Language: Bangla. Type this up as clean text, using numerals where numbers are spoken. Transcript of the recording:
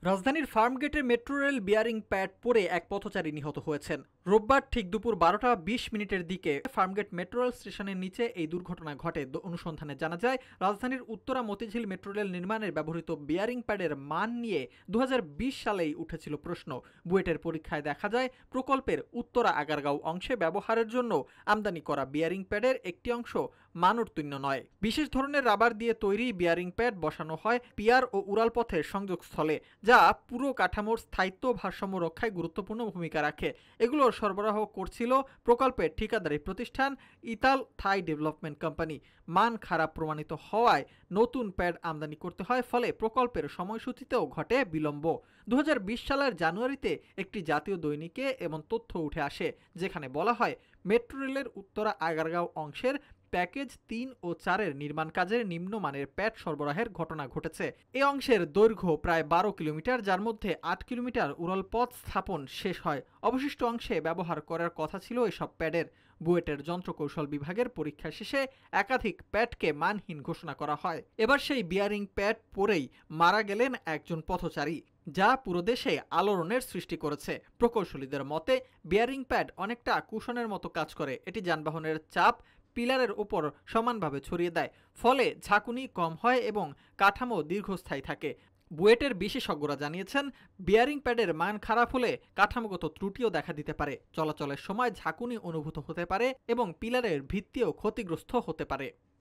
রাজধানীর ফার্মগেটের মেট্রো রেল বিয়ারিং প্যাড পড়ে এক পথচারী নিহত হয়েছেন। রোববার ঠিক দুপুর 12টা 20 মিনিটের দিকে ফার্মগেট মেট্রো রেল স্টেশনের নিচে এই দুর্ঘটনা ঘটে। অনুসন্ধানে জানা যায়, রাজধানীর উত্তরা মতিঝিল মেট্রো রেল নির্মাণের ব্যবহৃত বিয়ারিং প্যাডের মান নিয়ে 2020 সালেই উঠেছিল প্রশ্ন। বুয়েটের পরীক্ষায় দেখা যায়, প্রকল্পের উত্তরা আগারগাঁও অংশে ব্যবহারের জন্য আমদানি করা বিয়ারিং প্যাডের একটি অংশ মানোত্তীর্ণ নয়। বিশেষ ধরনের রাবার দিয়ে তৈরি বিয়ারিং প্যাড বসানো হয় পিয়ার ও উড়াল পথের সংযোগস্থলে, যা পুরো কাঠামোর স্থায়িত্ব ভারসাম্য রক্ষায় গুরুত্বপূর্ণ ভূমিকা রাখে। এগুলো সরবরাহ করছিল প্রকল্পের ঠিকাদারি প্রতিষ্ঠান ইতাল থাই ডেভেলপমেন্ট কোম্পানি। মান খারাপ প্রমাণিত হওয়ায় নতুন প্যাড আমদানি করতে হয়, ফলে প্রকল্পের সময়সূচিতেও ঘটে বিলম্ব। 2020 সালের জানুয়ারিতে একটি জাতীয় দৈনিকে এমন তথ্য উঠে আসে, যেখানে বলা হয় মেট্রো রেলের উত্তরা আগারগাঁও অংশের প্যাকেজ 3 ও 4-এর নির্মাণ কাজের নিম্নমানের প্যাড সরবরাহের ঘটনা ঘটেছে। এই অংশের দৈর্ঘ্য প্রায় 12 কিলোমিটার, যার মধ্যে 8 কিলোমিটার উড়ালপথ স্থাপন শেষ হয়। অবশিষ্ট অংশে ব্যবহার করার কথা ছিল এসব প্যাডের। বুয়েটের যন্ত্রকৌশল বিভাগের পরীক্ষা শেষে একাধিক প্যাডকে মানহীন ঘোষণা করা হয়। এবার সেই বিয়ারিং প্যাড পরেই মারা গেলেন একজন পথচারী, যা পুরো দেশে আলোড়নের সৃষ্টি করেছে। প্রকৌশলীদের মতে, বিয়ারিং প্যাড অনেকটা কুশনের মতো কাজ করে। এটি যানবাহনের চাপ পিলারের উপর সমানভাবে ছড়িয়ে দেয়, ফলে ঝাঁকুনি কম হয় এবং কাঠামো দীর্ঘস্থায়ী থাকে। বুয়েটের বিশেষজ্ঞরা জানিয়েছেন, বিয়ারিং প্যাডের মান খারাপ হলে কাঠামোগত ত্রুটিও দেখা দিতে পারে, চলাচলের সময় ঝাঁকুনি অনুভূত হতে পারে এবং পিলারের ভিত্তিও ক্ষতিগ্রস্ত হতে পারে।